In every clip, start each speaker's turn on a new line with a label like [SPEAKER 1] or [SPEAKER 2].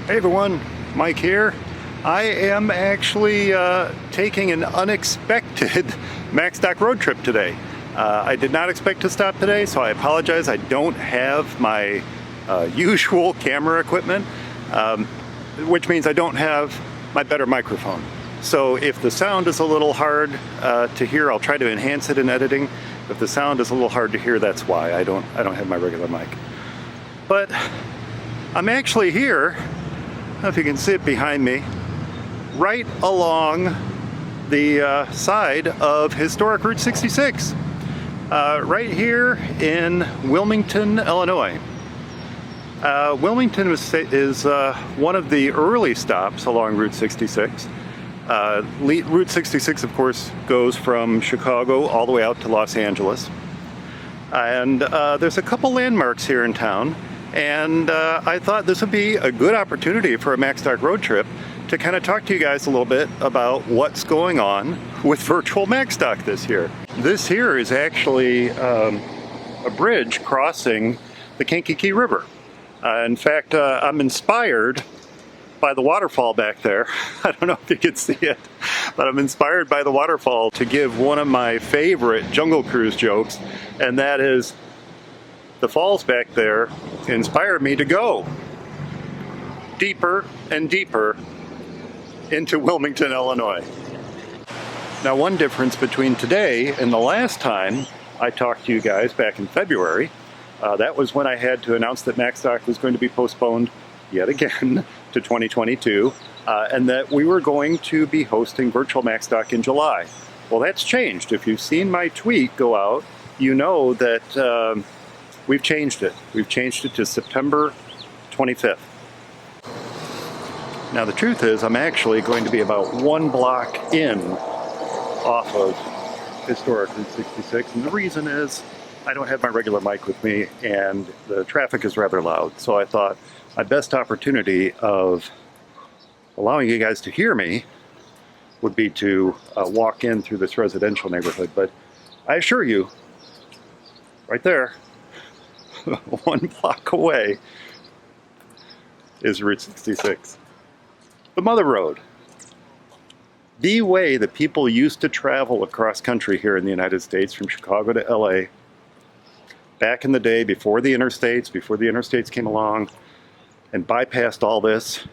[SPEAKER 1] Hey everyone, Mike here. I am actually taking an unexpected Macstock road trip today. I did not expect to stop today, so I apologize. I don't have my usual camera equipment, which means I don't have my better microphone. So if the sound is a little hard to hear, I'll try to enhance it in editing. If the sound is a little hard to hear, that's why I don't have my regular mic. But I'm actually here. I don't know if you can see it behind me, right along the side of historic Route 66, right here in Wilmington, Illinois. Wilmington is one of the early stops along Route 66. Route 66, of course, goes from Chicago all the way out to Los Angeles. And there's a couple landmarks here in town. And I thought this would be a good opportunity for a Macstock road trip to kind of talk to you guys a little bit about what's going on with Virtual Macstock this year. This here is actually a bridge crossing the Kankakee River. In fact, I'm inspired by the waterfall back there. I don't know if you can see it, but I'm inspired by the waterfall to give one of my favorite Jungle Cruise jokes, and that is, the falls back there inspired me to go deeper and deeper into Wilmington, Illinois. Now, one difference between today and the last time I talked to you guys back in February, that was when I had to announce that Macstock was going to be postponed yet again to 2022, and that we were going to be hosting Virtual Macstock in July. Well, that's changed. If you've seen my tweet go out, you know that we've changed it. We've changed it to September 25th. Now the truth is, I'm actually going to be about one block in off of historic Route 66, and the reason is I don't have my regular mic with me and the traffic is rather loud. So I thought my best opportunity of allowing you guys to hear me would be to walk in through this residential neighborhood. But I assure you, right there, one block away is Route 66. The Mother Road. The way that people used to travel across country here in the United States from Chicago to LA back in the day before the interstates came along and bypassed all this.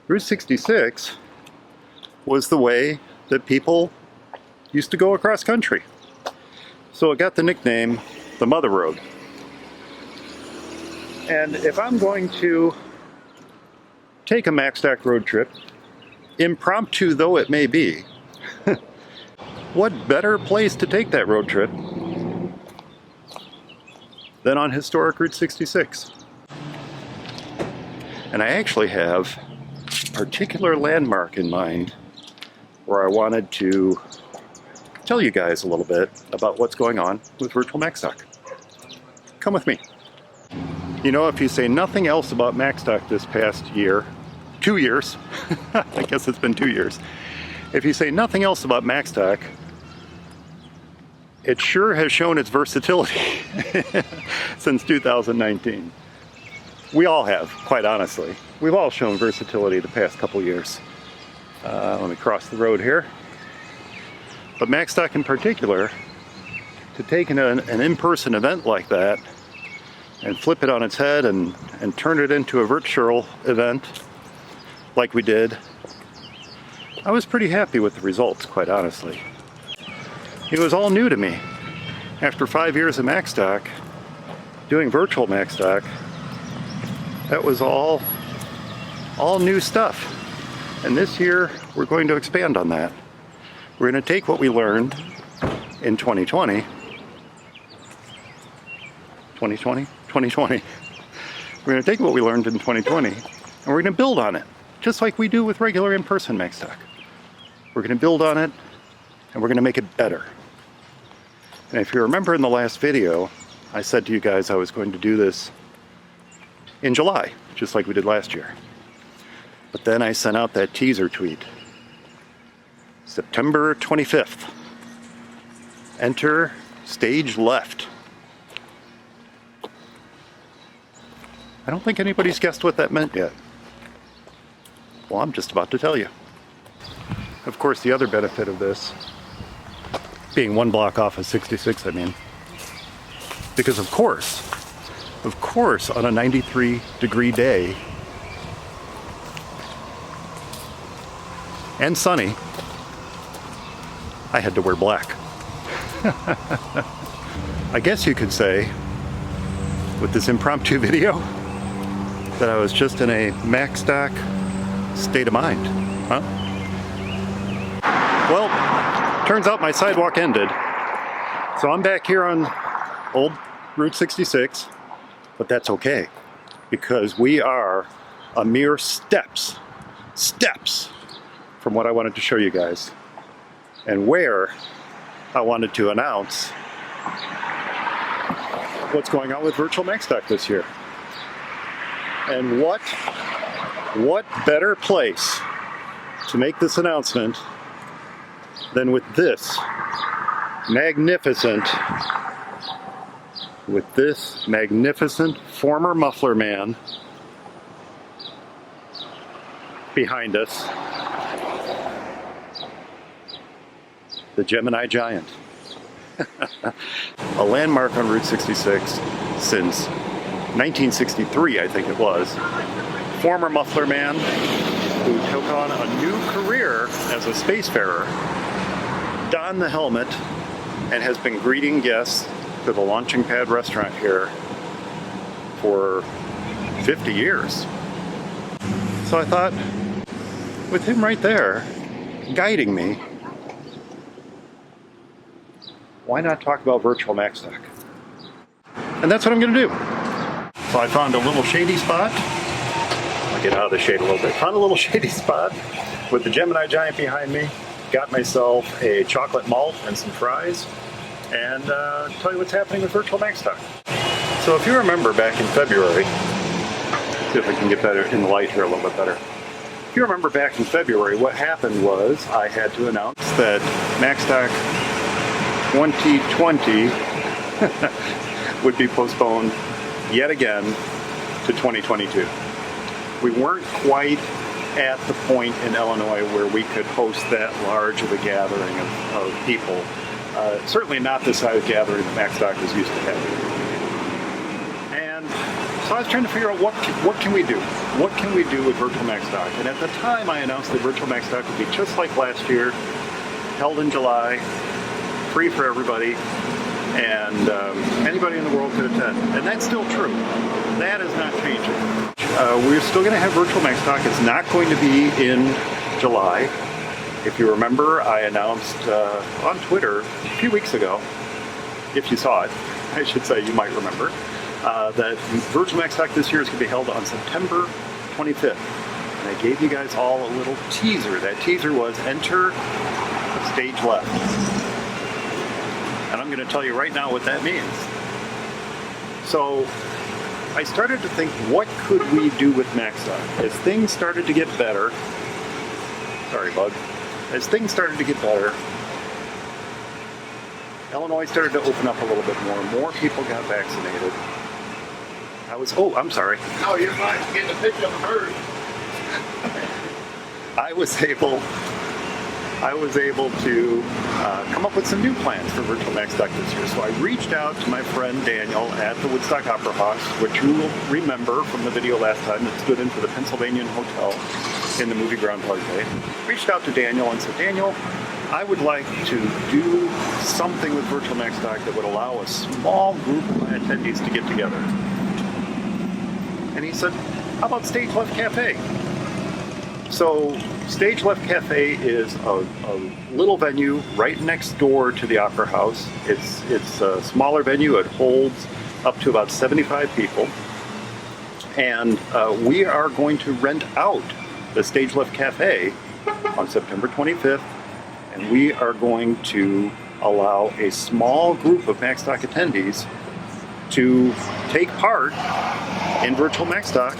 [SPEAKER 1] Route 66 was the way that people used to go across country. So it got the nickname the Mother Road. And if I'm going to take a Macstock road trip, impromptu though it may be, what better place to take that road trip than on historic Route 66? And I actually have a particular landmark in mind where I wanted to tell you guys a little bit about what's going on with Virtual Macstock. Come with me. You know, if you say nothing else about Macstock this past year, 2 years, I guess it's been 2 years. If you say nothing else about Macstock, it sure has shown its versatility since 2019. We all have, quite honestly. We've all shown versatility the past couple years. Let me cross the road here. But Macstock in particular, to take an in-person event like that and flip it on its head and turn it into a virtual event like we did, I was pretty happy with the results, quite honestly. It was all new to me. After 5 years of Macstock, doing Virtual Macstock, that was all new stuff. And this year, we're going to expand on that. We're going to take what we learned in 2020. We're going to take what we learned in 2020 and we're going to build on it, just like we do with regular in-person Macstock. We're going to build on it and we're going to make it better. And if you remember in the last video, I said to you guys I was going to do this in July, just like we did last year. But then I sent out that teaser tweet. September 25th. Enter stage left. I don't think anybody's guessed what that meant yet. Well, I'm just about to tell you. Of course, the other benefit of this, being one block off of 66, I mean, because of course, on a 93-degree day and sunny, I had to wear black. I guess you could say, with this impromptu video, that I was just in a Macstock state of mind, huh? Well, turns out my sidewalk ended. So I'm back here on old Route 66, but that's okay, because we are a mere steps from what I wanted to show you guys, and where I wanted to announce what's going on with Virtual Macstock this year. And what better place to make this announcement than with this magnificent former muffler man behind us, the Gemini Giant. A landmark on Route 66 since 1963, I think it was. Former muffler man who took on a new career as a spacefarer, donned the helmet, and has been greeting guests to the Launching Pad restaurant here for 50 years. So I thought, with him right there, guiding me, why not talk about Virtual Macstock? And that's what I'm going to do. So I found a little shady spot. I'll get out of the shade a little bit. Found a little shady spot with the Gemini Giant behind me. Got myself a chocolate malt and some fries. And tell you what's happening with Virtual Macstock. So if you remember back in February, see if I can get better in the light here a little bit better. If you remember back in February, what happened was I had to announce that Macstock 2020 would be postponed yet again to 2022. We weren't quite at the point in Illinois where we could host that large of a gathering of people. Certainly not the size gathering that Macstock was used to having. And so I was trying to figure out what can we do? What can we do with Virtual Macstock? And at the time I announced that Virtual Macstock would be just like last year, held in July, free for everybody, and anybody in the world could attend. And that's still true. That is not changing. We're still going to have Virtual Macstock. It's not going to be in July. If you remember, I announced on Twitter a few weeks ago, if you saw it, I should say you might remember, that Virtual Macstock this year is going to be held on September 25th. And I gave you guys all a little teaser. That teaser was enter stage left. And I'm going to tell you right now what that means. So I started to think, what could we do with Macstock? As things started to get better, sorry bud, as things started to get better, Illinois started to open up a little bit more people got vaccinated. I'm sorry.
[SPEAKER 2] No, you're fine. Getting a picture of a bird.
[SPEAKER 1] I was able to come up with some new plans for Virtual Macstock this year. So I reached out to my friend Daniel at the Woodstock Opera House, which you will remember from the video last time that stood in for the Pennsylvania Hotel in the movie Groundhog Day. Reached out to Daniel and said, Daniel, I would like to do something with Virtual Macstock that would allow a small group of attendees to get together. And he said, how about Stage Left Cafe? So Stage Left Cafe is a little venue right next door to the Opera House. It's a smaller venue. It holds up to about 75 people. And we are going to rent out the Stage Left Cafe on September 25th. And we are going to allow a small group of Macstock attendees to take part in Virtual Macstock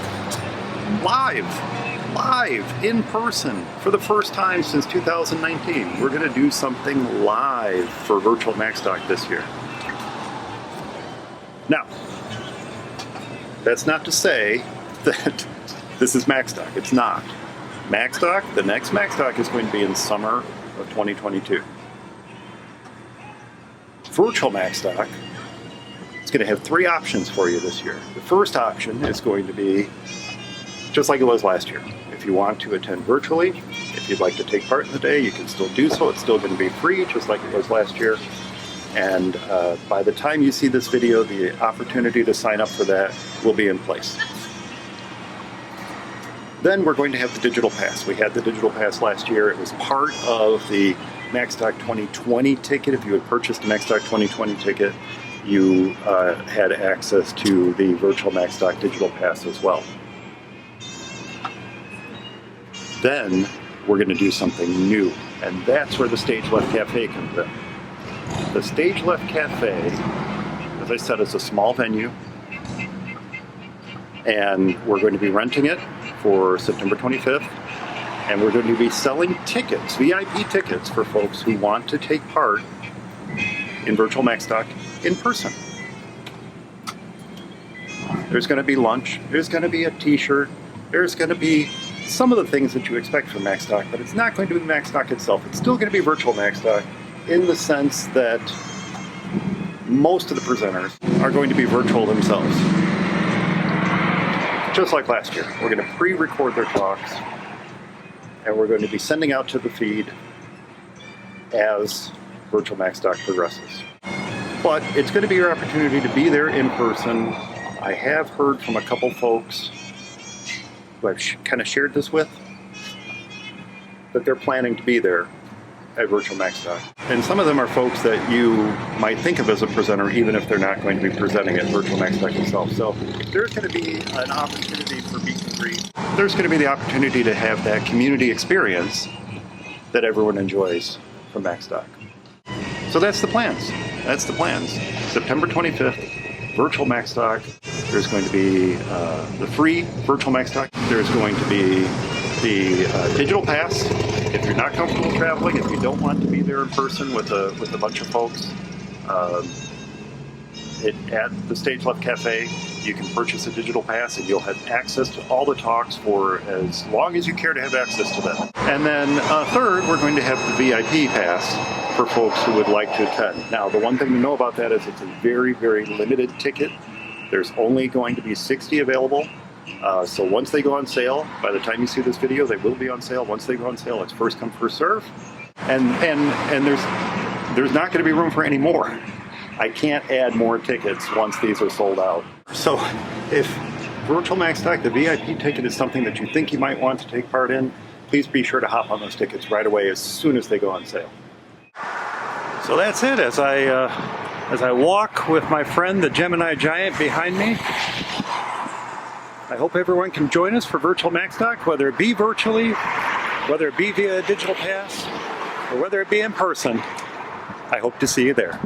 [SPEAKER 1] live, in person, for the first time since 2019. We're going to do something live for Virtual Macstock this year. Now, that's not to say that this is Macstock. It's not. Macstock, the next Macstock is going to be in summer of 2022. Virtual Macstock is going to have 3 options for you this year. The first option is going to be just like it was last year. If you want to attend virtually, if you'd like to take part in the day, you can still do so. It's still going to be free, just like it was last year. And by the time you see this video, the opportunity to sign up for that will be in place. Then we're going to have the digital pass. We had the digital pass last year. It was part of the Macstock 2020 ticket. If you had purchased a Macstock 2020 ticket, you had access to the Virtual Macstock digital pass as well. Then we're going to do something new, and that's where the Stage Left Cafe comes in. The Stage Left Cafe, as I said, is a small venue, and we're going to be renting it for September 25th, and we're going to be selling tickets, VIP tickets, for folks who want to take part in Virtual Macstock in person. There's going to be lunch, there's going to be a t-shirt, there's going to be some of the things that you expect from Macstock, but it's not going to be Macstock itself. It's still going to be Virtual Macstock in the sense that most of the presenters are going to be virtual themselves. Just like last year, we're going to pre-record their talks, and we're going to be sending out to the feed as Virtual Macstock progresses. But it's going to be your opportunity to be there in person. I have heard from a couple folks who I've kind of shared this with, that they're planning to be there at Virtual Macstock. And some of them are folks that you might think of as a presenter, even if they're not going to be presenting at Virtual Macstock itself. So there's going to be an opportunity for meet and greet. There's going to be the opportunity to have that community experience that everyone enjoys from Macstock. So that's the plans. That's the plans. September 25th, Virtual Macstock. There's going to be the free Virtual Macstock. There's going to be the digital pass. If you're not comfortable traveling, if you don't want to be there in person with a bunch of folks, at the Stage Left Cafe, you can purchase a digital pass and you'll have access to all the talks for as long as you care to have access to them. And then third, we're going to have the VIP pass for folks who would like to attend. Now, the one thing to know about that is it's a very, very limited ticket. There's only going to be 60 available. So once they go on sale, by the time you see this video, they will be on sale. Once they go on sale, it's first come, first serve. And there's not going to be room for any more. I can't add more tickets once these are sold out. So if Virtual Macstock, the VIP ticket, is something that you think you might want to take part in, please be sure to hop on those tickets right away as soon as they go on sale. So that's it. As I walk with my friend, the Gemini Giant, behind me, I hope everyone can join us for Virtual Macstock, whether it be virtually, whether it be via a digital pass, or whether it be in person. I hope to see you there.